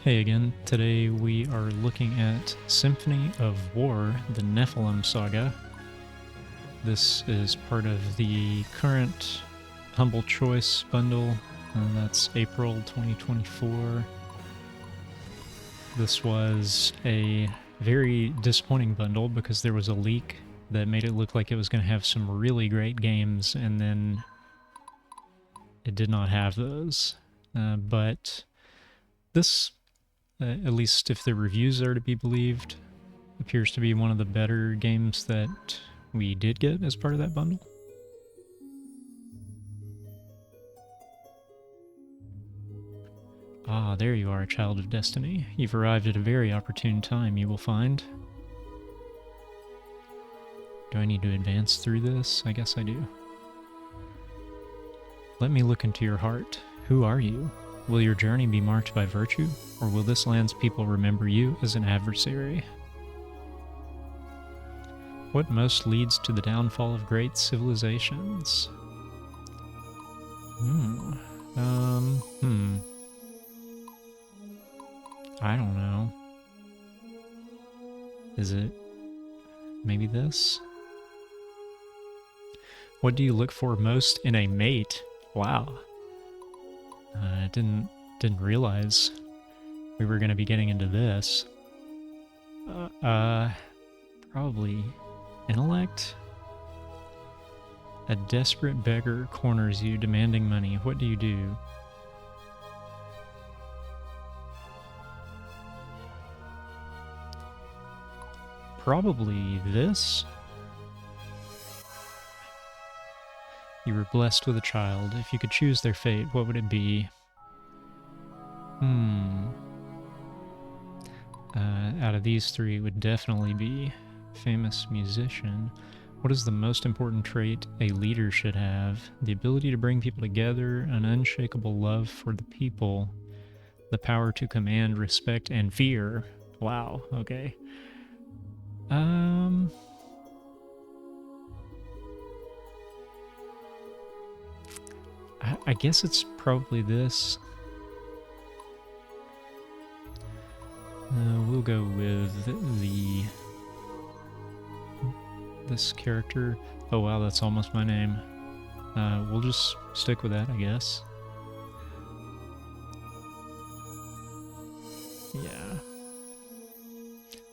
Hey again, today we are looking at Symphony of War, the Nephilim saga. This is part of the current Humble Choice bundle, and that's April 2024. This was a very disappointing bundle because there was a leak that made it look like it was going to have some really great games, and then it did not have those. But this, at least if the reviews are to be believed, appears to be one of the better games that we did get as part of that bundle. Ah, there you are, a child of destiny. You've arrived at a very opportune time, you will find. Do I need to advance through this? I guess I do. Let me look into your heart. Who are you? Will your journey be marked by virtue, or will this land's people remember you as an adversary? What most leads to the downfall of great civilizations? I don't know. Is it maybe this? What do you look for most in a mate? Wow. I didn't realize we were going to be getting into this. Probably intellect? A desperate beggar corners you, demanding money. What do you do? Probably this? You were blessed with a child. If you could choose their fate, what would it be? Out of these three, it would definitely be famous musician. What is the most important trait a leader should have? The ability to bring people together, an unshakable love for the people, the power to command respect and fear. Wow, okay. I guess it's probably this. We'll go with this character. Oh wow, that's almost my name. We'll just stick with that, I guess. Yeah.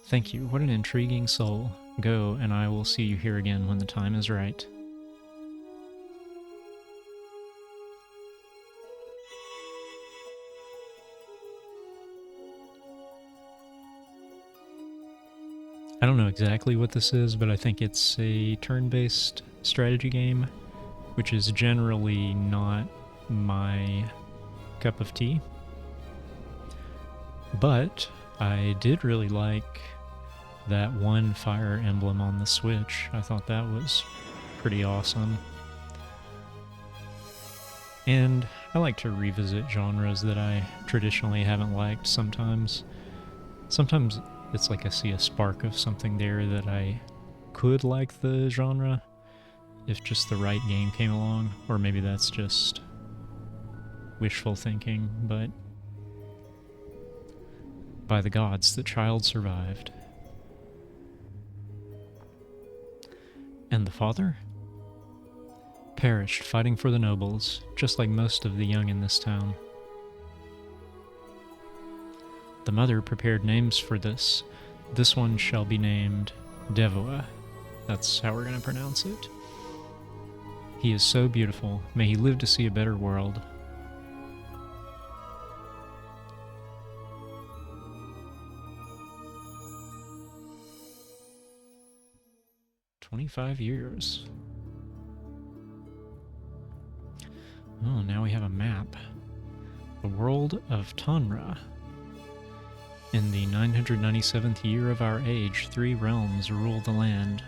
Thank you. What an intriguing soul. Go, and I will see you here again when the time is right. I don't know exactly what this is, but I think it's a turn-based strategy game, which is generally not my cup of tea. But I did really like that one Fire Emblem on the Switch. I thought that was pretty awesome. And I like to revisit genres that I traditionally haven't liked sometimes. Sometimes it's like I see a spark of something there that I could like the genre if just the right game came along, or maybe that's just wishful thinking, but by the gods, the child survived. And the father? Perished fighting for the nobles, just like most of the young in this town. The mother prepared names for this. This one shall be named Devoa. That's how we're going to pronounce it. He is so beautiful. May he live to see a better world. "25 years. Oh, now we have a map. The world of Tanra. In the 997th year of our age, 3 realms rule the land.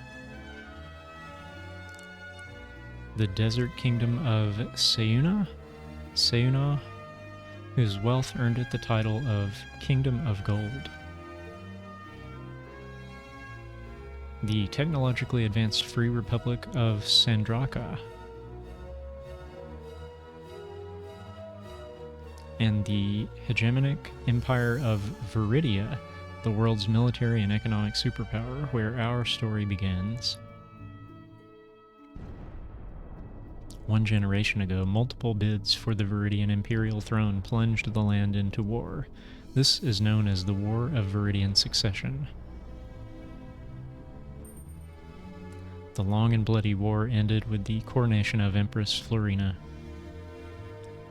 The desert kingdom of Seuna, whose wealth earned it the title of Kingdom of Gold. The technologically advanced Free Republic of Sandraka, and the hegemonic empire of Viridia, the world's military and economic superpower, where our story begins. One generation ago, multiple bids for the Viridian imperial throne plunged the land into war. This is known as the War of Viridian Succession. The long and bloody war ended with the coronation of Empress Florina.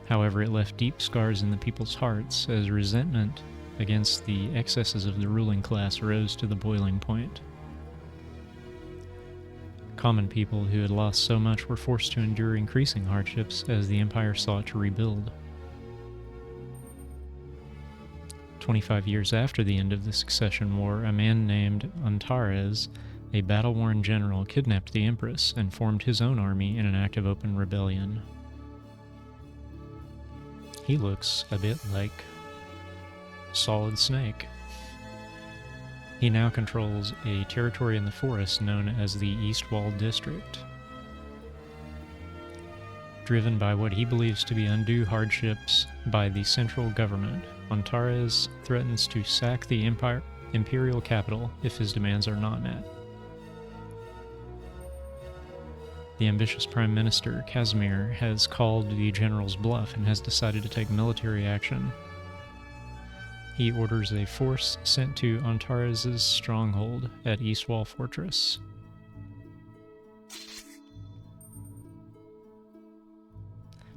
However, it left deep scars in the people's hearts as resentment against the excesses of the ruling class rose to the boiling point. Common people who had lost so much were forced to endure increasing hardships as the empire sought to rebuild. 25 years after the end of the Succession War, a man named Antares, a battle-worn general, kidnapped the Empress and formed his own army in an act of open rebellion. He looks a bit like Solid Snake. He now controls a territory in the forest known as the East Wall District. Driven by what he believes to be undue hardships by the central government, Antares threatens to sack the imperial capital if his demands are not met. The ambitious Prime Minister, Casimir, has called the general's bluff and has decided to take military action. He orders a force sent to Antares' stronghold at Eastwall Fortress.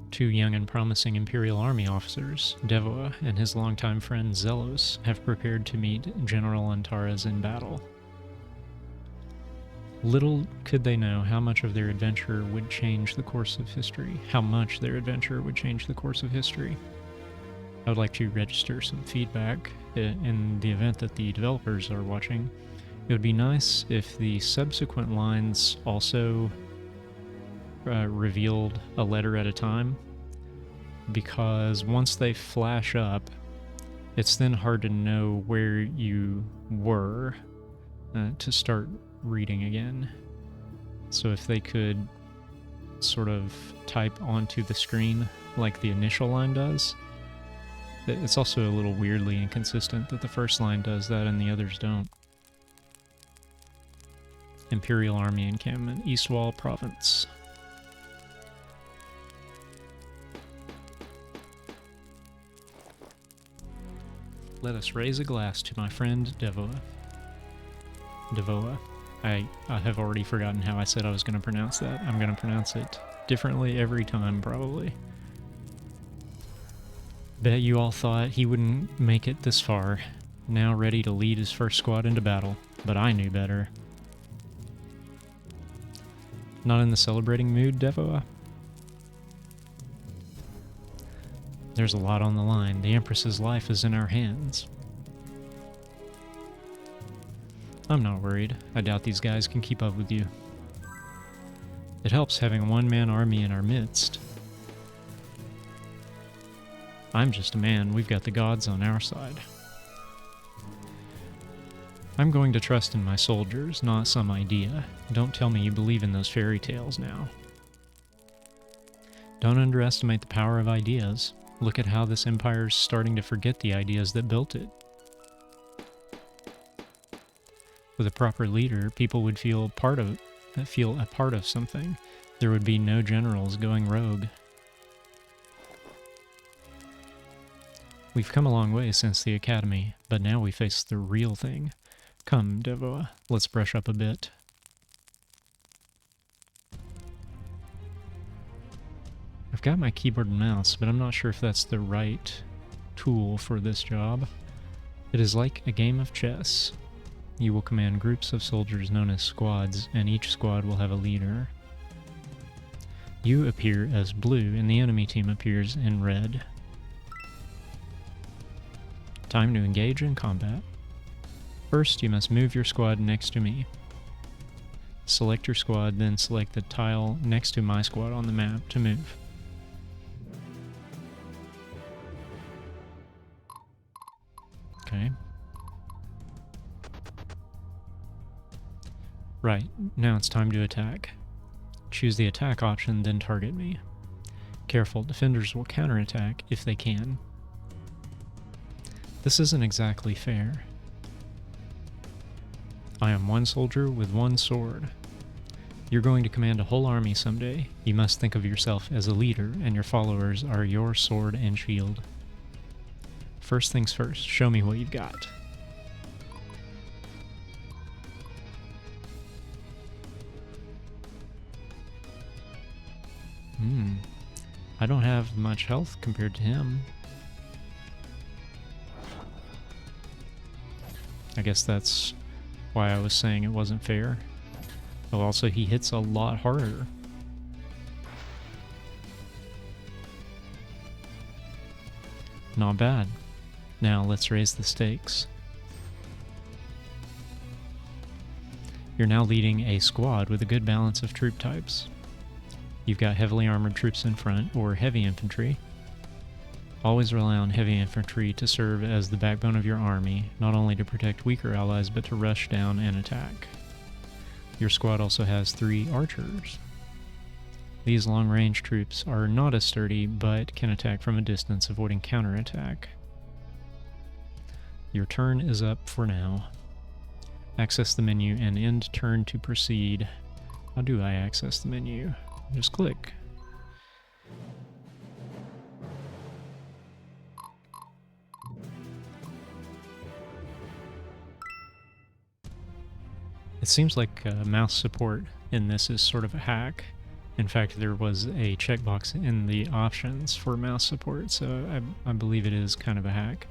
Two young and promising Imperial Army officers, Devoa and his longtime friend Zelos, have prepared to meet General Antares in battle. Little could they know how much of their adventure would change the course of history. How much their adventure would change the course of history. I would like to register some feedback in the event that the developers are watching. It would be nice if the subsequent lines also revealed a letter at a time, because once they flash up, it's then hard to know where you were to start reading again. So if they could sort of type onto the screen like the initial line does. It's also a little weirdly inconsistent that the first line does that and the others don't. Imperial Army encampment, Eastwall Province. Let us raise a glass to my friend Devoa. Devoa. I have already forgotten how I said I was going to pronounce that. I'm going to pronounce it differently every time, probably. Bet you all thought he wouldn't make it this far, now ready to lead his first squad into battle, but I knew better. Not in the celebrating mood, Devoa? There's a lot on the line. The Empress's life is in our hands. I'm not worried. I doubt these guys can keep up with you. It helps having a one-man army in our midst. I'm just a man. We've got the gods on our side. I'm going to trust in my soldiers, not some idea. Don't tell me you believe in those fairy tales now. Don't underestimate the power of ideas. Look at how this empire's starting to forget the ideas that built it. With a proper leader, people would feel a part of something. There would be no generals going rogue. We've come a long way since the academy, but now we face the real thing. Come, Devoa, let's brush up a bit. I've got my keyboard and mouse, but I'm not sure if that's the right tool for this job. It is like a game of chess. You will command groups of soldiers known as squads, and each squad will have a leader. You appear as blue, and the enemy team appears in red. Time to engage in combat. First, you must move your squad next to me. Select your squad, then select the tile next to my squad on the map to move. Okay. Right, now it's time to attack. Choose the attack option, then target me. Careful, defenders will counterattack if they can. This isn't exactly fair. I am one soldier with one sword. You're going to command a whole army someday. You must think of yourself as a leader, and your followers are your sword and shield. First things first, show me what you've got. I don't have much health compared to him. I guess that's why I was saying it wasn't fair. Oh, also, he hits a lot harder. Not bad. Now let's raise the stakes. You're now leading a squad with a good balance of troop types. You've got heavily armored troops in front, or heavy infantry. Always rely on heavy infantry to serve as the backbone of your army, not only to protect weaker allies, but to rush down and attack. Your squad also has 3 archers. These long-range troops are not as sturdy, but can attack from a distance, avoiding counterattack. Your turn is up for now. Access the menu and end turn to proceed. How do I access the menu? Just click. It seems like mouse support in this is sort of a hack. In fact, there was a checkbox in the options for mouse support, so I believe it is kind of a hack.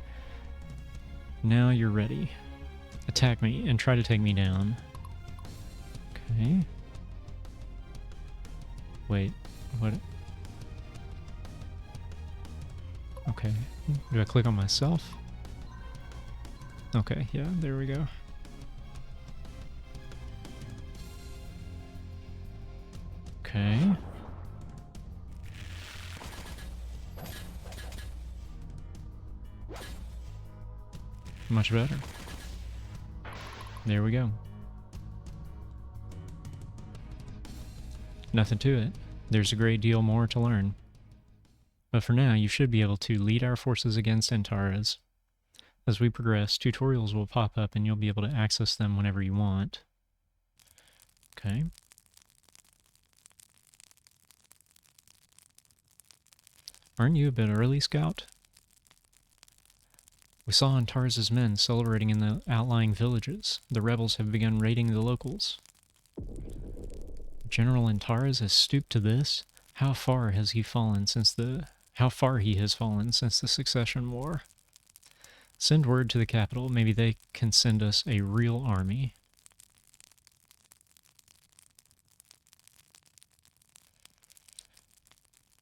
Now you're ready. Attack me and try to take me down. Okay. Wait, what? Okay, do I click on myself? Okay, yeah, there we go. Okay. Much better. There we go. Nothing to it. There's a great deal more to learn. But for now, you should be able to lead our forces against Antares. As we progress, tutorials will pop up and you'll be able to access them whenever you want. Okay. Aren't you a bit early, Scout? We saw Antares' men celebrating in the outlying villages. The rebels have begun raiding the locals. General Antares has stooped to this? How far has he fallen since the Succession War? Send word to the capital. Maybe they can send us a real army.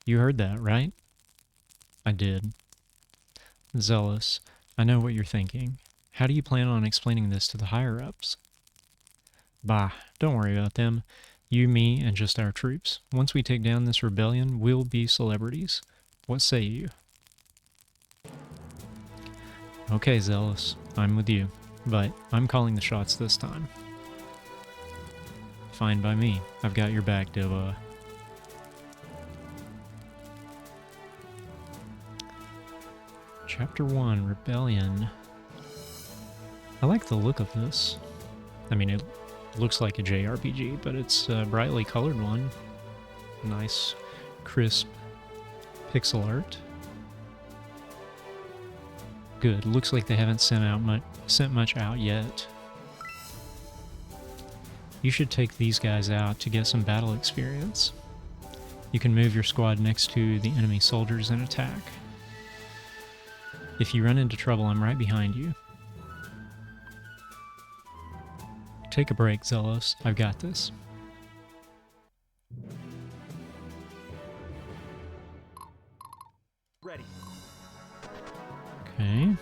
You heard that, right? I did. Zealous, I know what you're thinking. How do you plan on explaining this to the higher-ups? Bah, don't worry about them. You, me, and just our troops. Once we take down this rebellion, we'll be celebrities. What say you? Okay, Zealous, I'm with you. But I'm calling the shots this time. Fine by me. I've got your back, Dova. Chapter 1, Rebellion. I like the look of this. I mean, it looks like a JRPG, but it's a brightly colored one. Nice, crisp pixel art. Good. Looks like they haven't sent much out yet. You should take these guys out to get some battle experience. You can move your squad next to the enemy soldiers and attack. If you run into trouble, I'm right behind you. Take a break, Zealous. I've got this. Ready. Okay.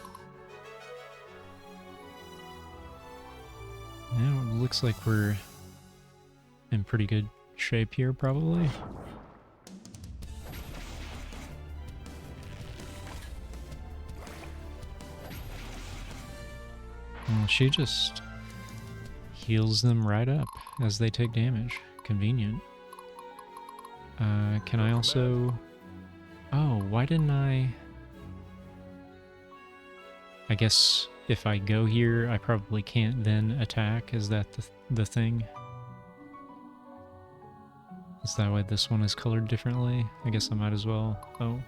Now it looks like we're in pretty good shape here, probably. Well, she just heals them right up as they take damage. Convenient. Can I also... Oh, why didn't I I guess if I go here, I probably can't then attack. Is that the thing? Is that why this one is colored differently? I guess I might as well. Oh,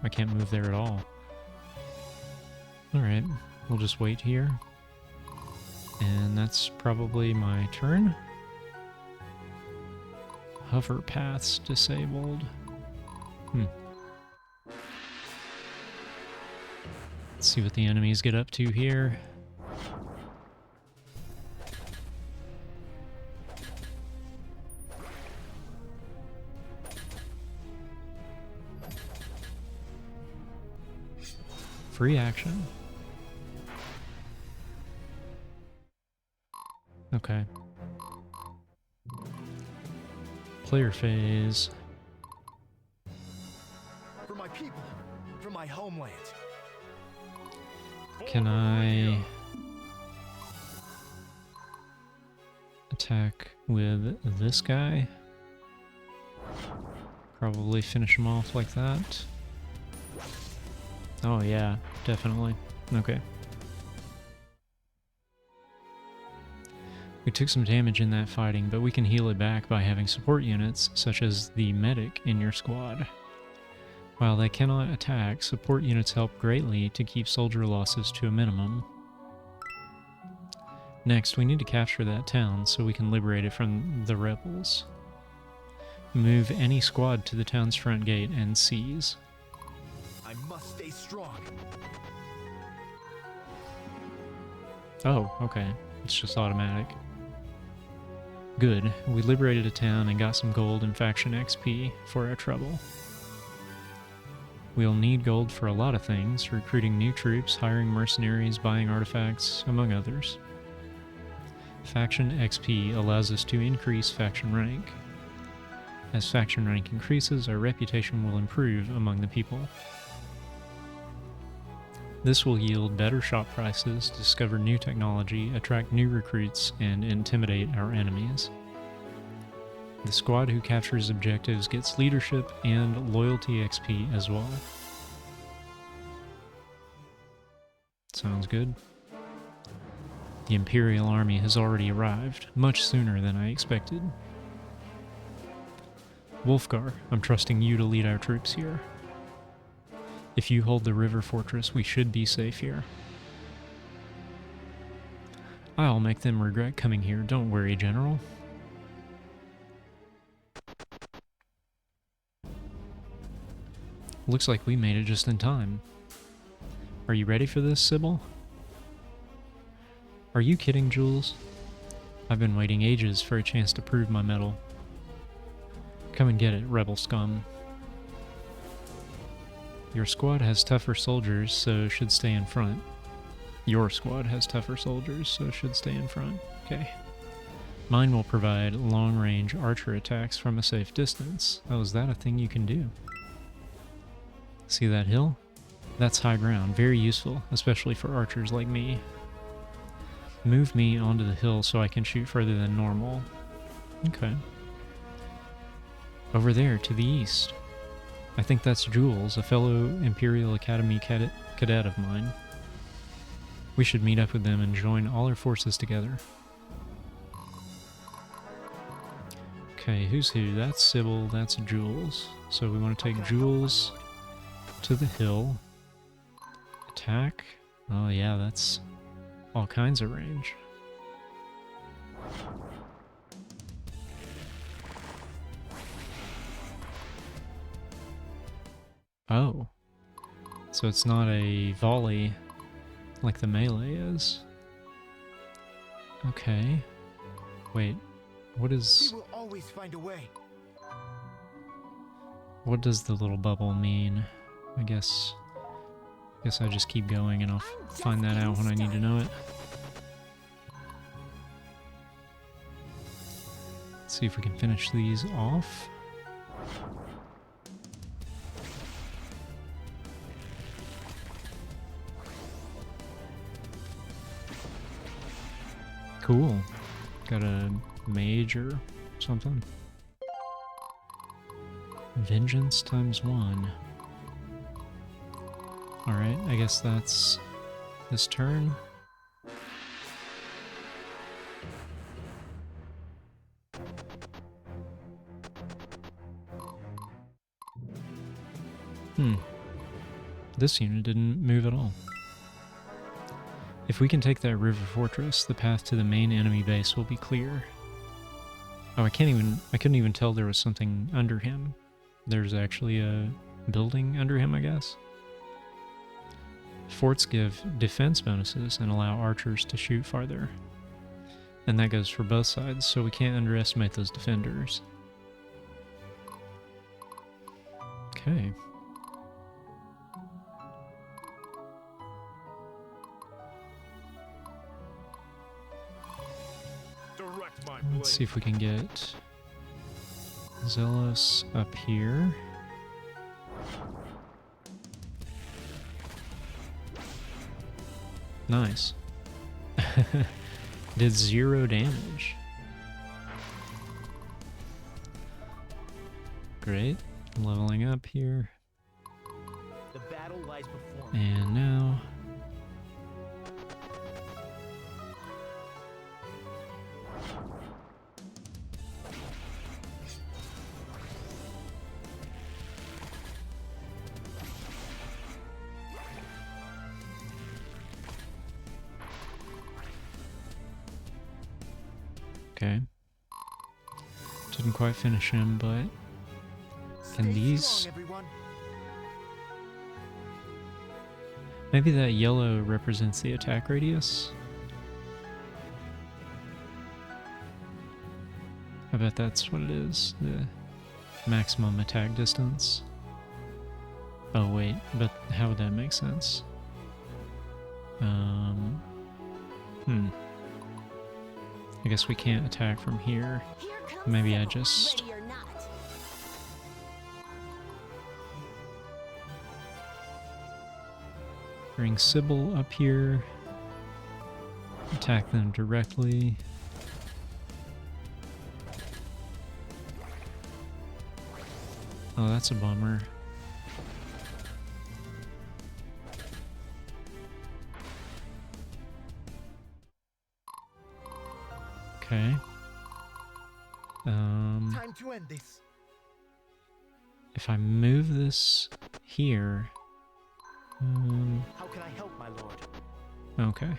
I can't move there at all. Alright, we'll just wait here. And that's probably my turn. Hover paths disabled. Let's see what the enemies get up to here. Free action. Okay. Player phase. For my people, for my homeland. Can I attack with this guy? Probably finish him off like that. Oh yeah, definitely. Okay. We took some damage in that fighting, but we can heal it back by having support units, such as the medic in your squad. While they cannot attack, support units help greatly to keep soldier losses to a minimum. Next, we need to capture that town so we can liberate it from the rebels. Move any squad to the town's front gate and seize. I must stay strong. Oh, okay. It's just automatic. Good. We liberated a town and got some gold and faction XP for our trouble. We'll need gold for a lot of things, recruiting new troops, hiring mercenaries, buying artifacts, among others. Faction XP allows us to increase faction rank. As faction rank increases, our reputation will improve among the people. This will yield better shop prices, discover new technology, attract new recruits, and intimidate our enemies. The squad who captures objectives gets leadership and loyalty XP as well. Sounds good. The Imperial Army has already arrived, much sooner than I expected. Wolfgar, I'm trusting you to lead our troops here. If you hold the river fortress, we should be safe here. I'll make them regret coming here, don't worry, General. Looks like we made it just in time. Are you ready for this, Sybil? Are you kidding, Jules? I've been waiting ages for a chance to prove my mettle. Come and get it, rebel scum. Your squad has tougher soldiers, so should stay in front. Your squad has tougher soldiers, so should stay in front. Okay. Mine will provide long-range archer attacks from a safe distance. Oh, is that a thing you can do? See that hill? That's high ground, very useful, especially for archers like me. Move me onto the hill so I can shoot further than normal. Okay. Over there, to the east. I think that's Jules, a fellow Imperial Academy cadet of mine. We should meet up with them and join all our forces together. Okay, who's who? That's Sybil, that's Jules. So we want to take Jules to the hill. Attack. Oh yeah, that's all kinds of range. Oh. So it's not a volley like the melee is. Okay. Wait. What is... We will always find a way. What does the little bubble mean? I guess I just keep going and I'll find that out when I need to know it. Let's see if we can finish these off. Cool. Got a mage or something. Vengeance times 1. Alright, I guess that's this turn. This unit didn't move at all. If we can take that river fortress, the path to the main enemy base will be clear. Oh, I couldn't even tell there was something under him. There's actually a building under him, I guess. Forts give defense bonuses and allow archers to shoot farther. And that goes for both sides, so we can't underestimate those defenders. Okay. Let's see if we can get Zealous up here. Nice. Did 0 damage. Great. Leveling up here. The battle lies before me. And now... Okay. Didn't quite finish him, but can Stay these... strong, everyone. Maybe that yellow represents the attack radius? I bet that's what it is, the maximum attack distance. Oh wait, but how would that make sense? I guess we can't attack from here. Maybe I just... bring Sybil up here. Attack them directly. Oh, that's a bummer. Okay. Time to end this. If I move this here... How can I help, my lord? okay.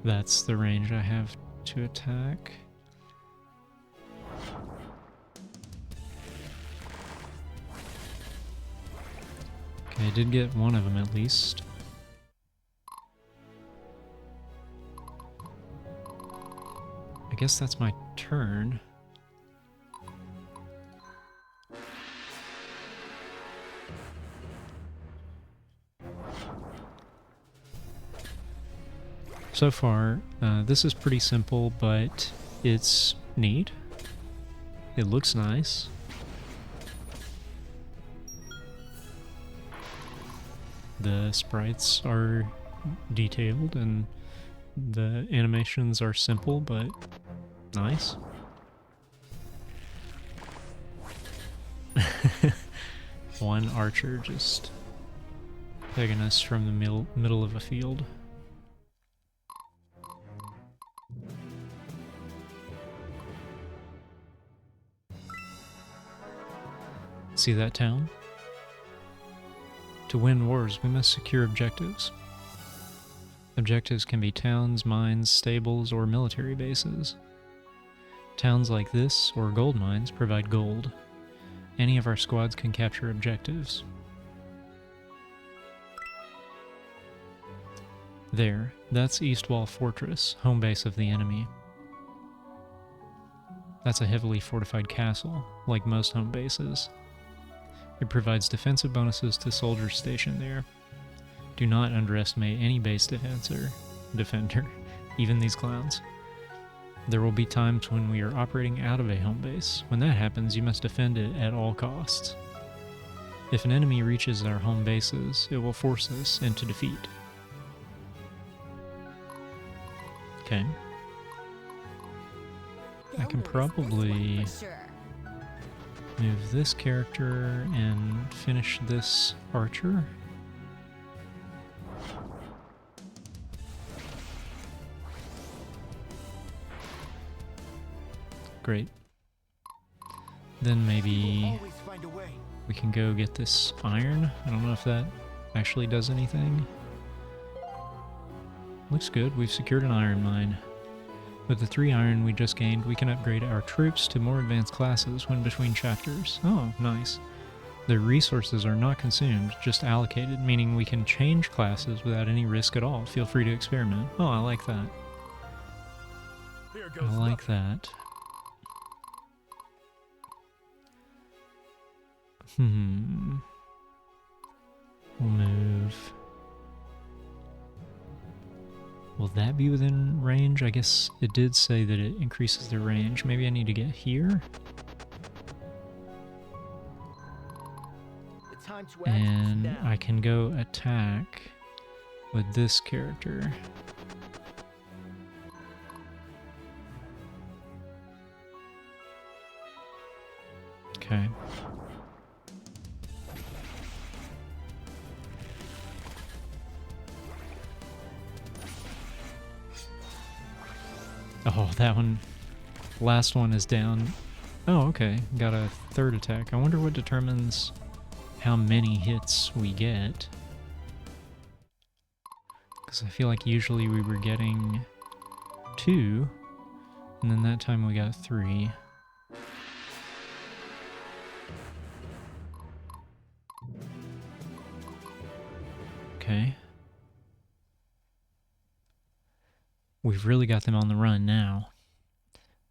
That's the range I have to attack. Okay, I did get one of them at least. I guess that's my turn. So far, this is pretty simple, but it's neat. It looks nice. The sprites are detailed and the animations are simple, but nice. One archer just pegging us from the middle of a field. See that town? To win wars, we must secure objectives. Objectives can be towns, mines, stables, or military bases. Towns like this, or gold mines, provide gold. Any of our squads can capture objectives. There, that's East Wall Fortress, home base of the enemy. That's a heavily fortified castle, like most home bases. It provides defensive bonuses to soldiers stationed there. Do not underestimate any base defender, even these clowns. There will be times when we are operating out of a home base. When that happens, you must defend it at all costs. If an enemy reaches our home bases, it will force us into defeat. Okay. I can probably move this character and finish this archer. Great. Then maybe Always find a way. we can go get this iron. I don't know if that actually does anything. Looks good. We've secured an iron mine. With the 3 iron we just gained, we can upgrade our troops to more advanced classes when between chapters. Oh, nice. The resources are not consumed, just allocated, meaning we can change classes without any risk at all. Feel free to experiment. Oh, I like that. Here I goes like that. We'll move. Will that be within range? I guess it did say that it increases their range. Maybe I need to get here? The time to act is And now. I can go attack with this character. Okay. Oh, that one. Last one is down. Oh, okay. Got a 3rd attack. I wonder what determines how many hits we get. Because I feel like usually we were getting 2, and then that time we got 3. Okay. We've really got them on the run now.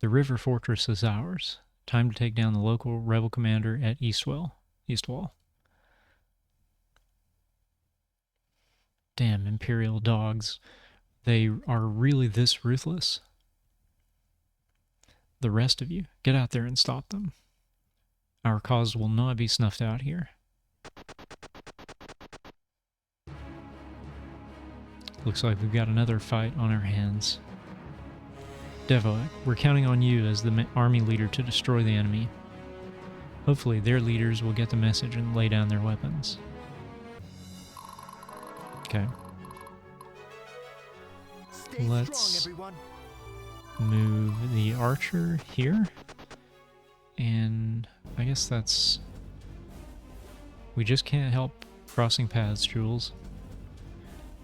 The river fortress is ours. Time to take down the local rebel commander at Eastwall. Damn Imperial dogs. They are really this ruthless? The rest of you, get out there and stop them. Our cause will not be snuffed out here. Looks like we've got another fight on our hands. Devoak, we're counting on you as the army leader to destroy the enemy. Hopefully their leaders will get the message and lay down their weapons. Okay. Stay Let's strong, everyone. move the archer here. And I guess that's... We just can't help crossing paths, Jules.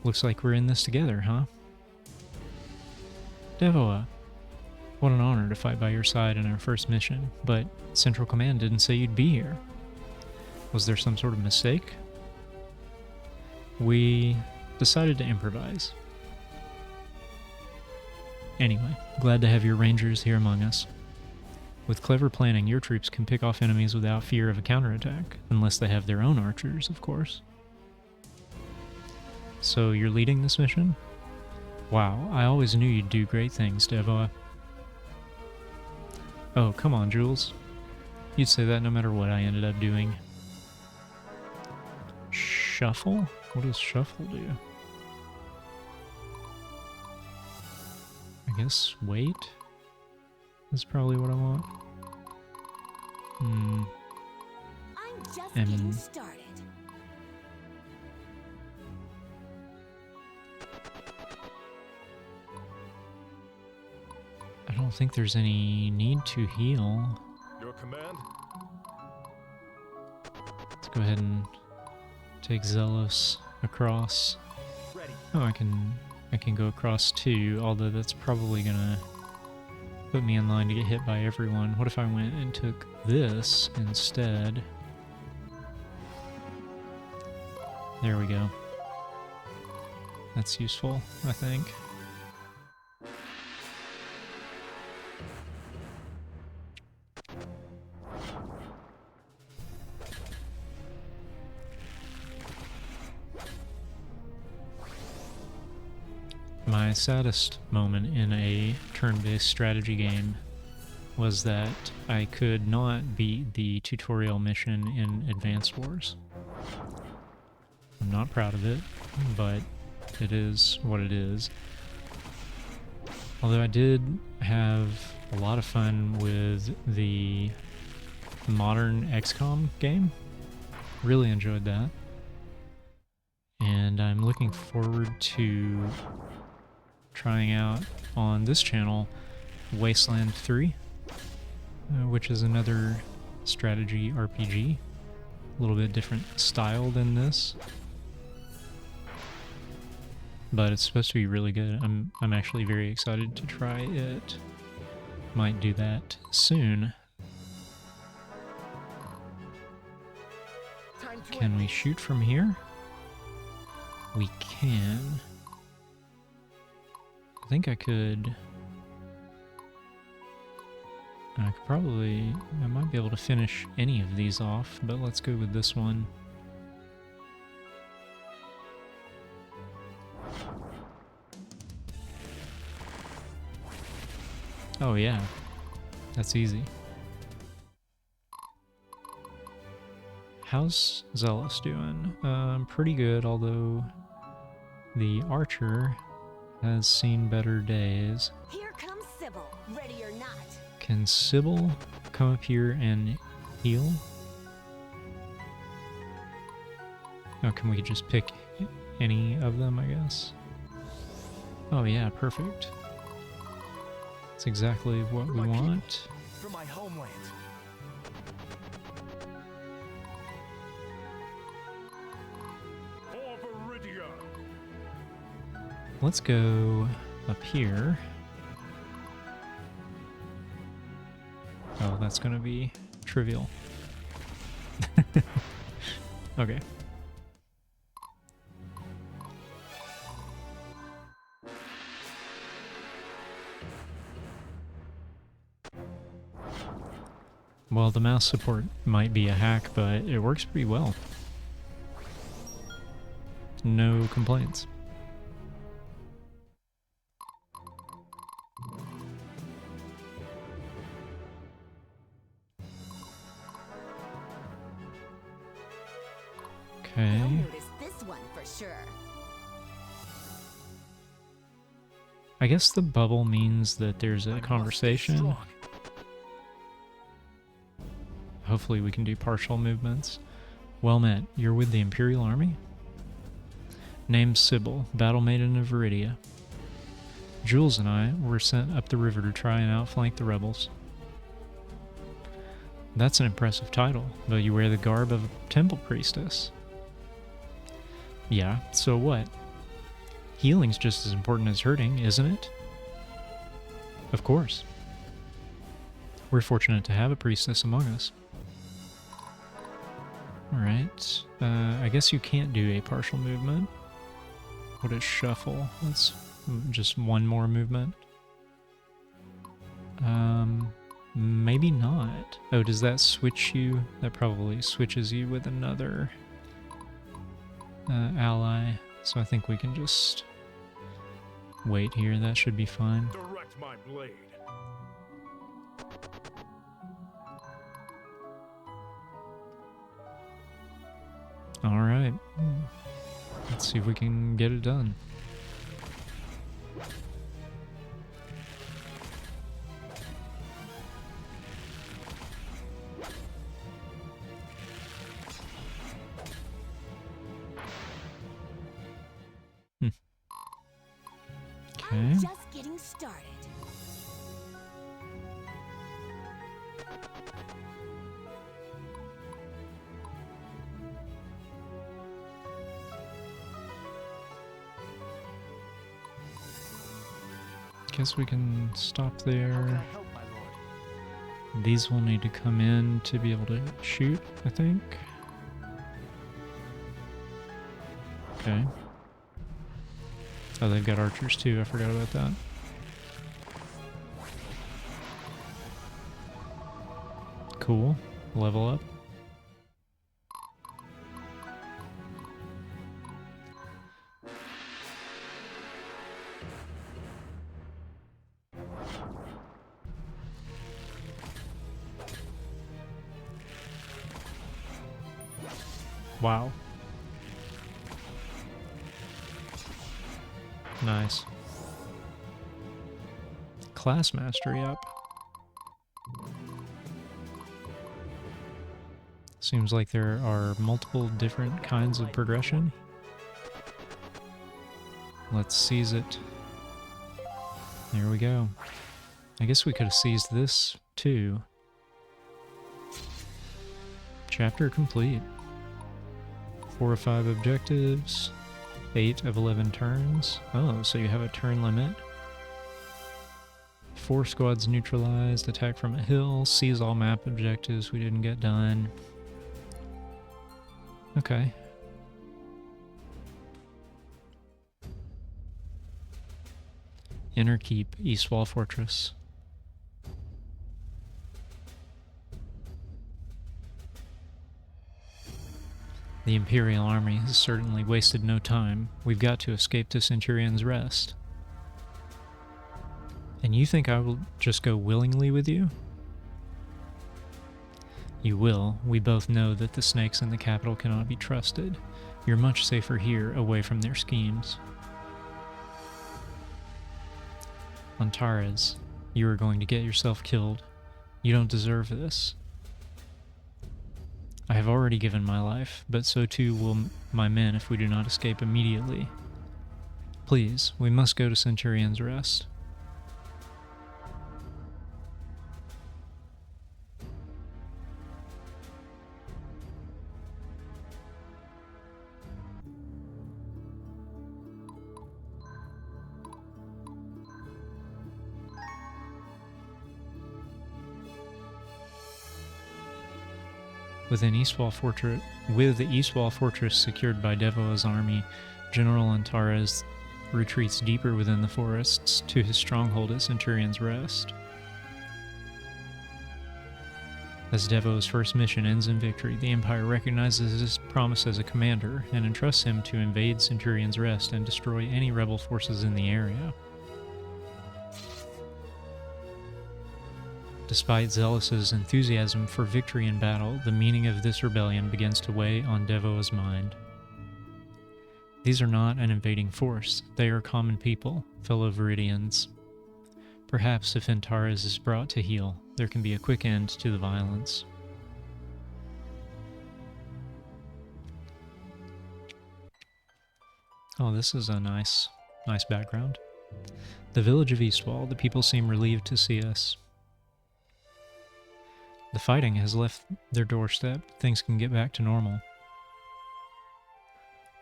Looks like we're in this together, huh? Devoa, what an honor to fight by your side in our first mission, but Central Command didn't say you'd be here. Was there some sort of mistake? We decided to improvise. Anyway, glad to have your rangers here among us. With clever planning, your troops can pick off enemies without fear of a counterattack, unless they have their own archers, of course. So you're leading this mission? Wow, I always knew you'd do great things, Devoa. Oh, come on, Jules. You'd say that no matter what I ended up doing. Shuffle? What does shuffle do? I guess wait? That's probably what I want. I'm just getting started. I don't think there's any need to heal. Your command? Let's go ahead and take Zealous across. Ready. Oh, I can go across too, although that's probably gonna put me in line to get hit by everyone. What if I went and took this instead? There we go. That's useful, I think. My saddest moment in a turn-based strategy game was that I could not beat the tutorial mission in Advanced Wars. I'm not proud of it, but it is what it is. Although I did have a lot of fun with the modern XCOM game. Really enjoyed that. And I'm looking forward to trying out on this channel Wasteland 3. which is another strategy RPG. A little bit different style than this, but it's supposed to be really good. I'm actually very excited to try it. Might do that soon. Can we shoot from here? We can. I think I could probably, I might be able to finish any of these off, but let's go with this one. Oh yeah, that's easy. How's Zealous doing? Pretty good, although the Archer has seen better days. Here comes Sybil, ready or not. Can Sybil come up here and heal? Oh, can we just pick any of them, I guess? Oh yeah, perfect. That's exactly what we want. For my homeland. For Viridia. Let's go up here. Oh, that's gonna be trivial. Okay. Well, the mouse support might be a hack, but it works pretty well. No complaints. Okay. You'll notice this one for sure. I guess the bubble means that there's a conversation. Hopefully we can do partial movements. Well met. You're with the Imperial Army? Name's Sybil, Battle Maiden of Viridia. Jules and I were sent up the river to try and outflank the rebels. That's an impressive title, but you wear the garb of a temple priestess. Yeah, so what? Healing's just as important as hurting, isn't it? Of course. We're fortunate to have a priestess among us. Alright, I guess you can't do a partial movement. What is shuffle? That's just one more movement. Maybe not. Oh, does that switch you? That probably switches you with another ally. So I think we can just wait here. That should be fine. Direct my blade. All right. Let's see if we can get it done. Okay. I'm just getting started. Guess we can stop How can there. I help, my lord? These will need to come in to be able to shoot, I think. Okay. Oh, they've got archers too. I forgot about that. Cool. Level up. Wow. Nice. Class mastery up. Seems like there are multiple different kinds of progression. Let's seize it. There we go. I guess we could have seized this too. Chapter complete. 4 of 5 objectives. 8 of 11 turns. Oh, so you have a turn limit. 4 squads neutralized. Attack from a hill. Seize all map objectives we didn't get done. Okay. Inner Keep, East Wall Fortress. The Imperial Army has certainly wasted no time. We've got to escape to Centurion's Rest. And you think I will just go willingly with you? You will. We both know that the snakes in the capital cannot be trusted. You're much safer here, away from their schemes. Antares, you are going to get yourself killed. You don't deserve this. I have already given my life, but so too will my men if we do not escape immediately. Please, we must go to Centurion's Rest. With the East Wall Fortress secured by Devoa's army, General Antares retreats deeper within the forests to his stronghold at Centurion's Rest. As Devoa's first mission ends in victory, the Empire recognizes his promise as a commander and entrusts him to invade Centurion's Rest and destroy any rebel forces in the area. Despite Zealous's enthusiasm for victory in battle, the meaning of this rebellion begins to weigh on Devoa's mind. These are not an invading force, they are common people, fellow Viridians. Perhaps if Antares is brought to heel, there can be a quick end to the violence. Oh, this is a nice background. The village of Eastwall, the people seem relieved to see us. The fighting has left their doorstep. Things can get back to normal.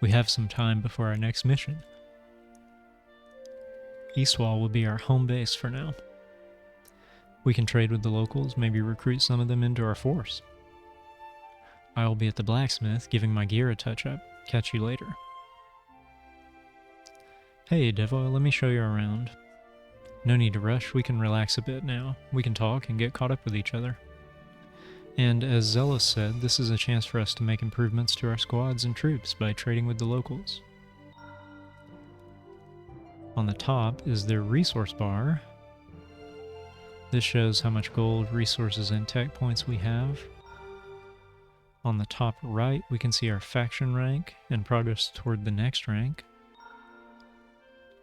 We have some time before our next mission. Eastwall will be our home base for now. We can trade with the locals, maybe recruit some of them into our force. I will be at the blacksmith, giving my gear a touch-up. Catch you later. Hey, Devo, let me show you around. No need to rush, we can relax a bit now. We can talk and get caught up with each other. And as Zealous said, this is a chance for us to make improvements to our squads and troops by trading with the locals. On the top is their resource bar. This shows how much gold, resources, and tech points we have. On the top right, we can see our faction rank and progress toward the next rank.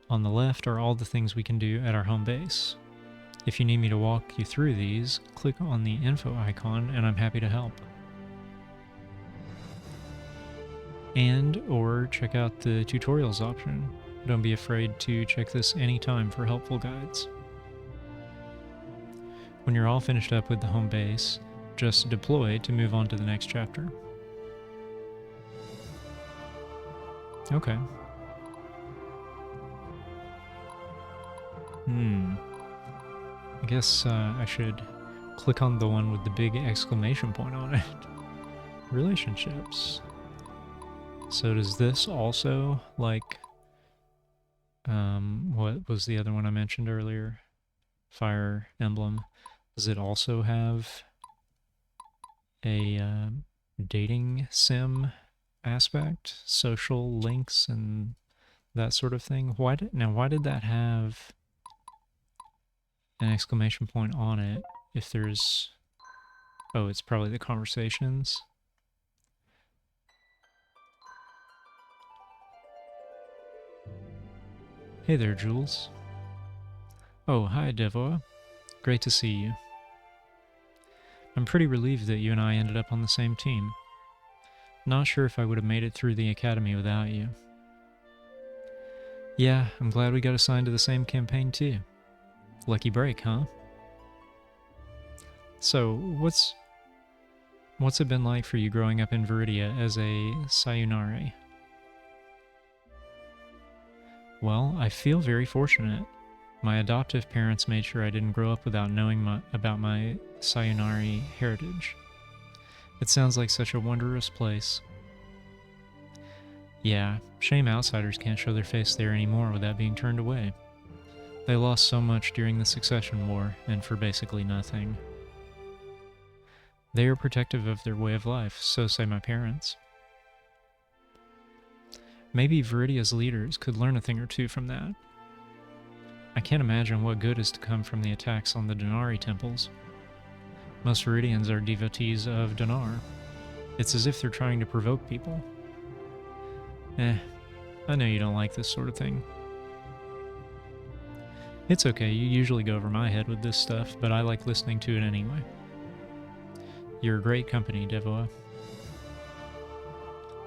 On the left are all the things we can do at our home base. If you need me to walk you through these, click on the info icon and I'm happy to help. Or check out the tutorials option. Don't be afraid to check this anytime for helpful guides. When you're all finished up with the home base, just deploy to move on to the next chapter. Okay. I guess I should click on the one with the big exclamation point on it. Relationships. So does this also, like, what was the other one I mentioned earlier? Fire Emblem. Does it also have a dating sim aspect? Social links and that sort of thing? Why did that have an exclamation point on it if there's... Oh, it's probably the conversations. Hey there, Jules. Oh, hi, Devoa. Great to see you. I'm pretty relieved that you and I ended up on the same team. Not sure if I would have made it through the academy without you. Yeah, I'm glad we got assigned to the same campaign too. Lucky break, huh? So, What's it been like for you growing up in Viridia as a Sayonare? Well, I feel very fortunate. My adoptive parents made sure I didn't grow up without knowing about my Sayonari heritage. It sounds like such a wondrous place. Yeah, shame outsiders can't show their face there anymore without being turned away. They lost so much during the Succession War, and for basically nothing. They are protective of their way of life, so say my parents. Maybe Viridia's leaders could learn a thing or two from that. I can't imagine what good is to come from the attacks on the Denari temples. Most Viridians are devotees of Dinar. It's as if they're trying to provoke people. I know you don't like this sort of thing. It's okay, you usually go over my head with this stuff, but I like listening to it anyway. You're a great company, Devoa.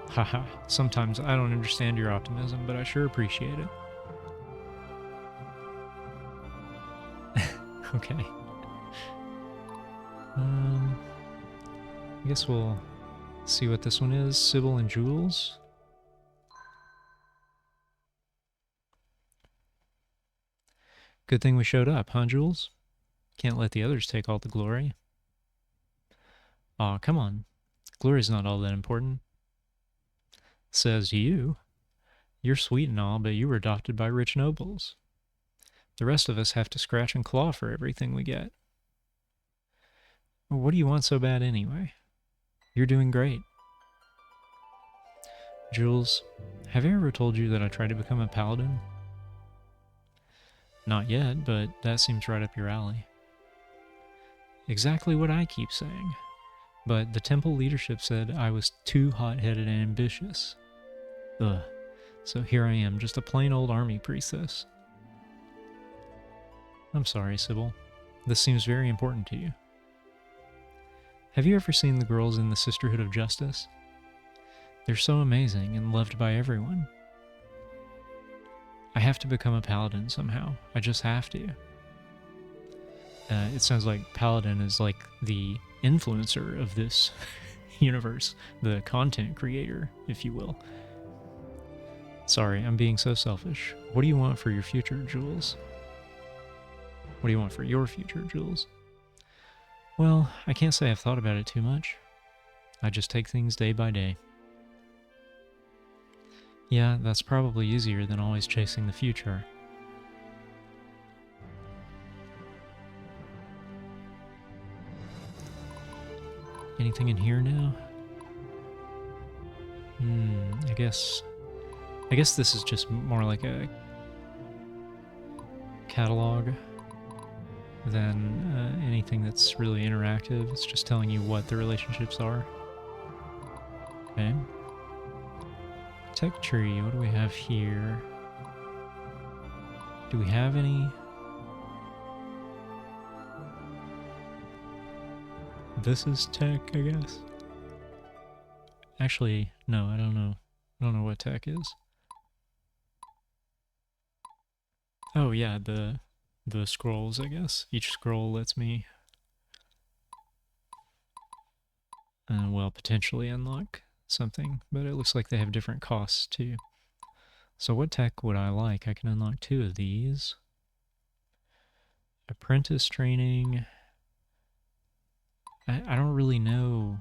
Haha, sometimes I don't understand your optimism, but I sure appreciate it. Okay. I guess we'll see what this one is. Sybil and Jules. Good thing we showed up, huh, Jules? Can't let the others take all the glory. Aw, come on. Glory's not all that important. Says you. You're sweet and all, but you were adopted by rich nobles. The rest of us have to scratch and claw for everything we get. What do you want so bad anyway? You're doing great. Jules, have I ever told you that I tried to become a paladin? Not yet, but that seems right up your alley. Exactly what I keep saying. But the temple leadership said I was too hot-headed and ambitious. Ugh. So here I am, just a plain old army priestess. I'm sorry, Sybil. This seems very important to you. Have you ever seen the girls in the Sisterhood of Justice? They're so amazing and loved by everyone. I have to become a paladin somehow. I just have to. It sounds like paladin is like the influencer of this universe, the content creator, if you will. Sorry, I'm being so selfish. What do you want for your future, Jules? What do you want for your future, Jules? Well, I can't say I've thought about it too much. I just take things day by day. Yeah, that's probably easier than always chasing the future. Anything in here now? I guess this is just more like a catalog than anything that's really interactive. It's just telling you what the relationships are. Okay. Tech tree, what do we have here? Do we have any? This is tech, I guess. Actually, no, I don't know. I don't know what tech is. Oh yeah, the scrolls, I guess. Each scroll lets me well, potentially unlock something, but it looks like they have different costs too. So what tech would I like? I can unlock 2 of these. Apprentice training. I don't really know.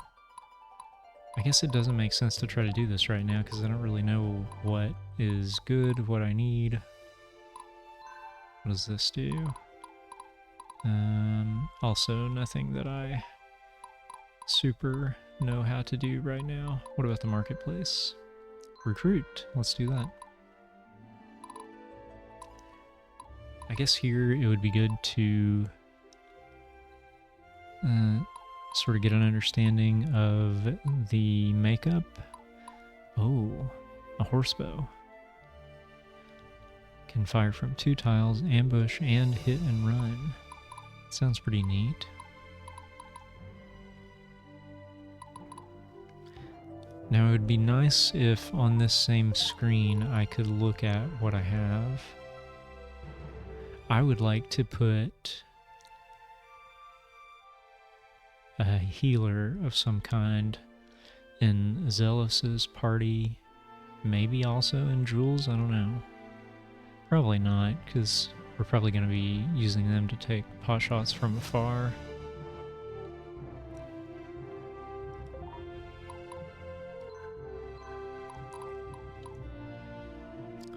I guess it doesn't make sense to try to do this right now because I don't really know what is good, what I need. What does this do? Also nothing that I super know how to do right now. What about the marketplace? Recruit. Let's do that. I guess here it would be good to sort of get an understanding of the makeup. Oh, a horsebow. Can fire from 2 tiles, ambush, and hit and run. Sounds pretty neat. Now it would be nice if on this same screen I could look at what I have. I would like to put a healer of some kind in Zealos's party. Maybe also in Jules, I don't know. Probably not, because we're probably going to be using them to take pot shots from afar.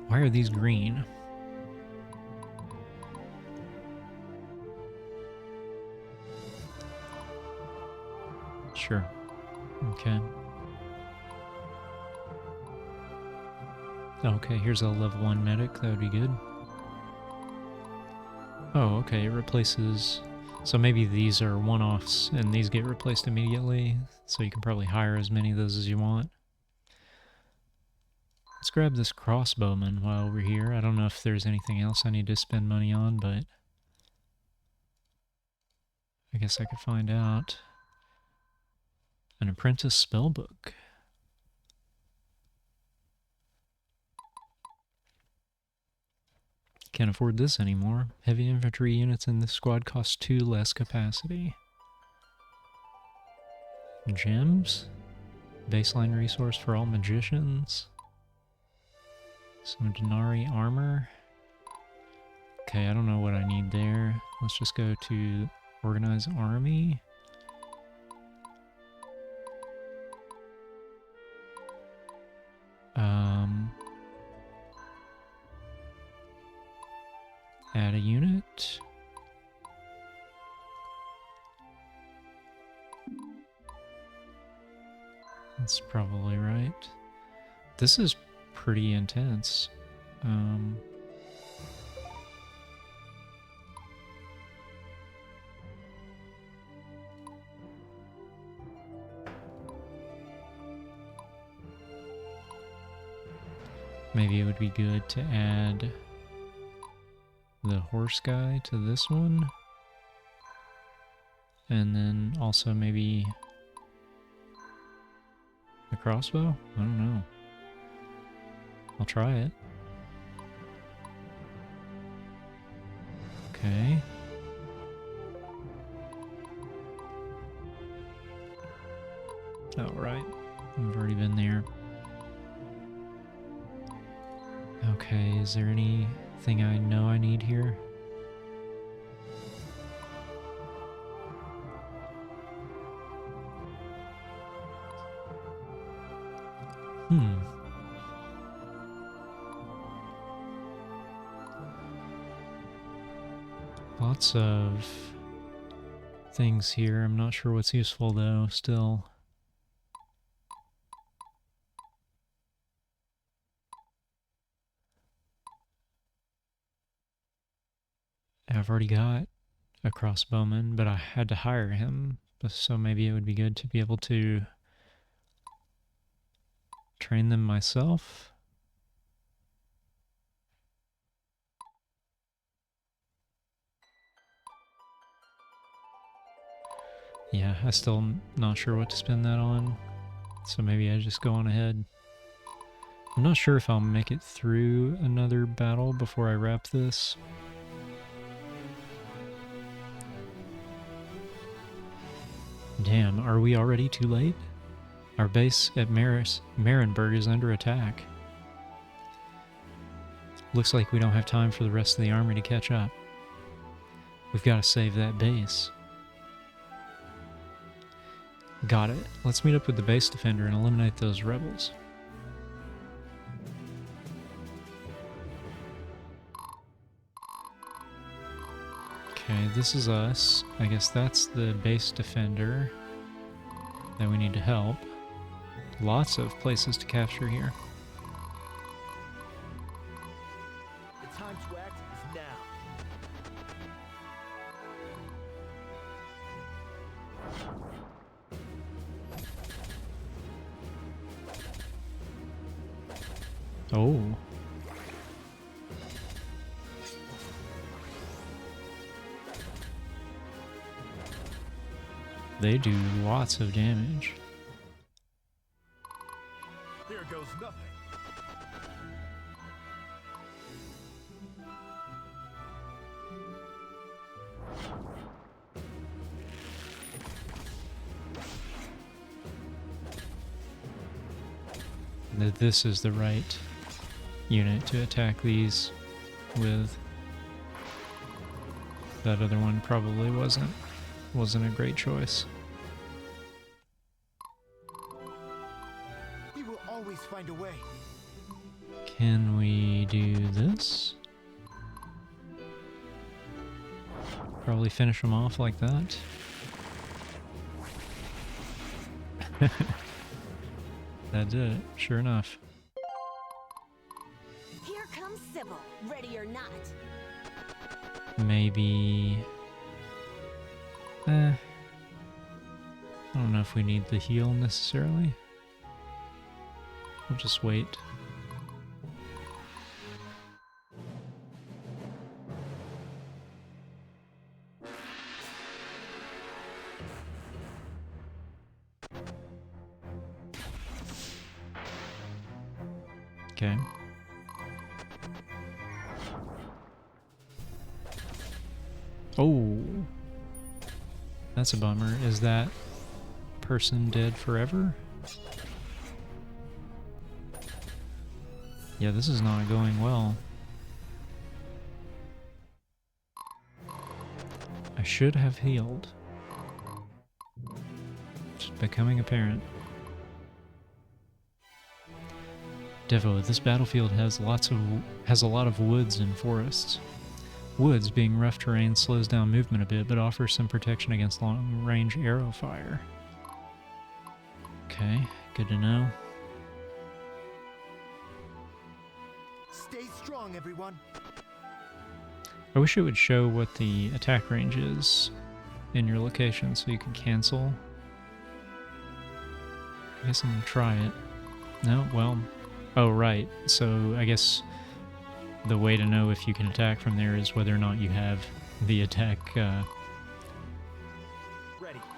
Why are these green? Sure. Okay. Okay, here's a level 1 medic. That would be good. Oh, okay, it replaces... So maybe these are one-offs and these get replaced immediately. So you can probably hire as many of those as you want. Let's grab this crossbowman while we're here. I don't know if there's anything else I need to spend money on, but I guess I could find out. An apprentice spellbook. Can't afford this anymore. Heavy infantry units in this squad cost 2 less capacity. Gems? Baseline resource for all magicians. Some Denari armor. Okay, I don't know what I need there. Let's just go to organize army. Add a unit. That's probably right. This is pretty intense. Maybe it would be good to add the horse guy to this one. And then also maybe the crossbow? I don't know. I'll try it. Okay. Oh, right. I've already been there. Okay, is there anything I know I need here? Lots of things here. I'm not sure what's useful though, still. I've already got a crossbowman, but I had to hire him, so maybe it would be good to be able to train them myself. Yeah, I still not sure what to spend that on, so maybe I just go on ahead. I'm not sure if I'll make it through another battle before I wrap this. Damn, are we already too late? Our base at Marienburg is under attack. Looks like we don't have time for the rest of the army to catch up. We've got to save that base. Got it. Let's meet up with the base defender and eliminate those rebels. Okay, this is us. I guess that's the base defender that we need to help. Lots of places to capture here. The time to act is now. Oh. They do lots of damage. There goes nothing. that this is the right unit to attack these with. That other one probably wasn't a great choice. We will always find a way. Can we do this? Probably finish them off like that. That did it, sure enough. Here comes Sybil, ready or not. Maybe... I don't know if we need the heal necessarily. We'll just wait. Okay. Oh, that's a bummer. Is that person dead forever? Yeah, this is not going well. I should have healed. It's becoming apparent. Devo, this battlefield has a lot of woods and forests. Woods, being rough terrain, slows down movement a bit, but offers some protection against long-range arrow fire. Okay, good to know. Stay strong, everyone. I wish it would show what the attack range is in your location so you can cancel. I guess I'm gonna try it. No, well... Oh, right. So I guess the way to know if you can attack from there is whether or not you have the attack Ready.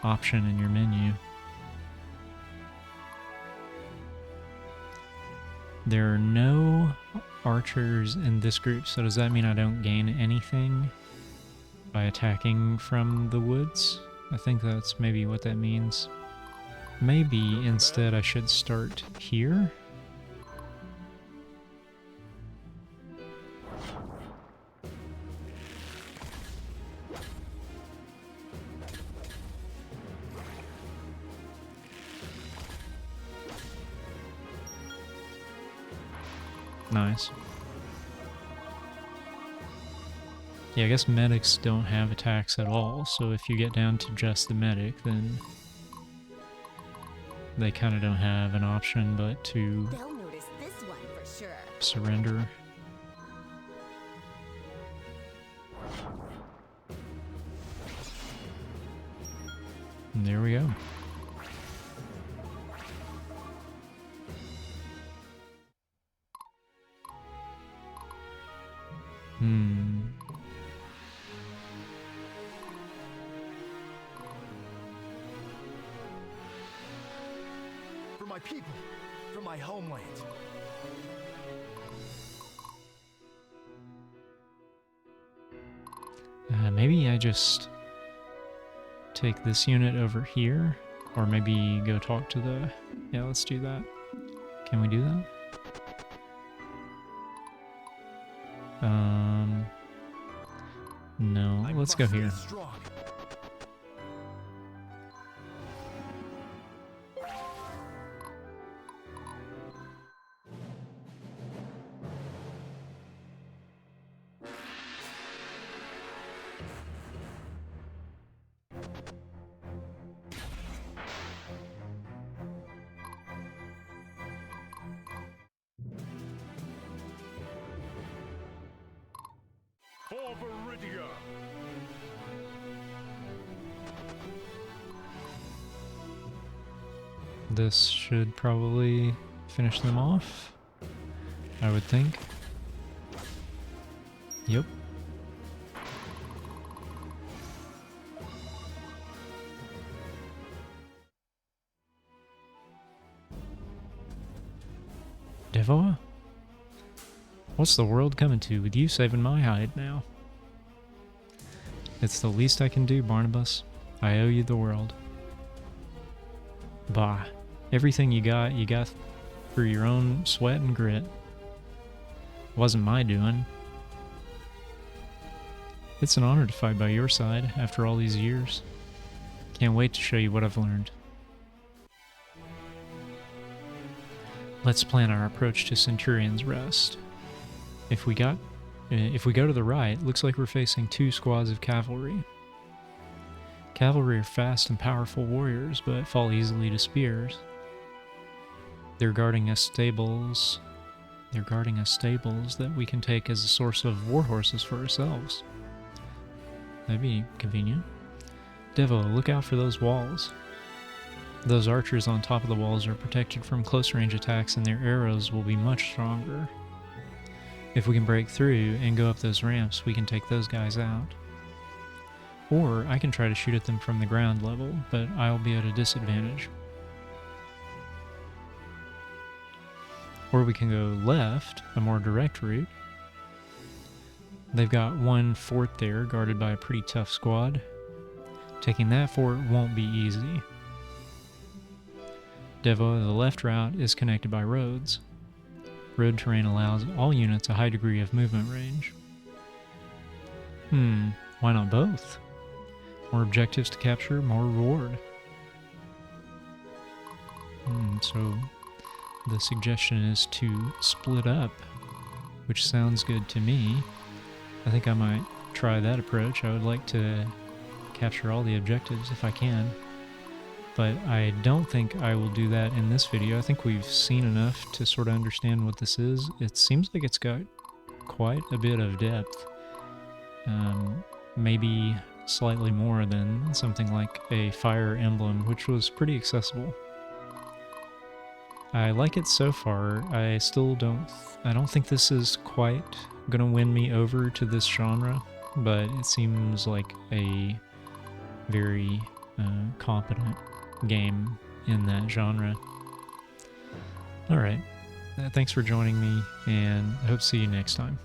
option in your menu. There are no archers in this group, so does that mean I don't gain anything by attacking from the woods? I think that's maybe what that means. Maybe instead I should start here? Nice. Yeah, I guess medics don't have attacks at all, so if you get down to just the medic, then they kind of don't have an option but to They'll notice this one for sure. surrender. And there we go. For my people, for my homeland. Maybe I just take this unit over here, or maybe go talk to the... Yeah, let's do that. Can we do that? No, let's go here. Strong. For Viridia. This should probably finish them off, I would think. Yep. Devoa? What's the world coming to with you saving my hide now? It's the least I can do, Barnabas. I owe you the world. Bah. Everything you got through your own sweat and grit. Wasn't my doing. It's an honor to fight by your side after all these years. Can't wait to show you what I've learned. Let's plan our approach to Centurion's Rest. If we go to the right, looks like we're facing 2 squads of cavalry. Cavalry are fast and powerful warriors, but fall easily to spears. They're guarding us stables. They're guarding us stables that we can take as a source of war horses for ourselves. That'd be convenient. Devo, look out for those walls. Those archers on top of the walls are protected from close range attacks, and their arrows will be much stronger. If we can break through and go up those ramps, we can take those guys out. Or I can try to shoot at them from the ground level, but I'll be at a disadvantage. Or we can go left, a more direct route. They've got 1 fort there, guarded by a pretty tough squad. Taking that fort won't be easy. Devo, the left route is connected by roads. Road terrain allows all units a high degree of movement range. Why not both? More objectives to capture, more reward. So the suggestion is to split up, which sounds good to me. I think I might try that approach. I would like to capture all the objectives if I can, but I don't think I will do that in this video. I think we've seen enough to sort of understand what this is. It seems like it's got quite a bit of depth, maybe slightly more than something like a Fire Emblem, which was pretty accessible. I like it so far. I don't think this is quite gonna win me over to this genre, but it seems like a very competent game in that genre. Alright, thanks for joining me, and I hope to see you next time.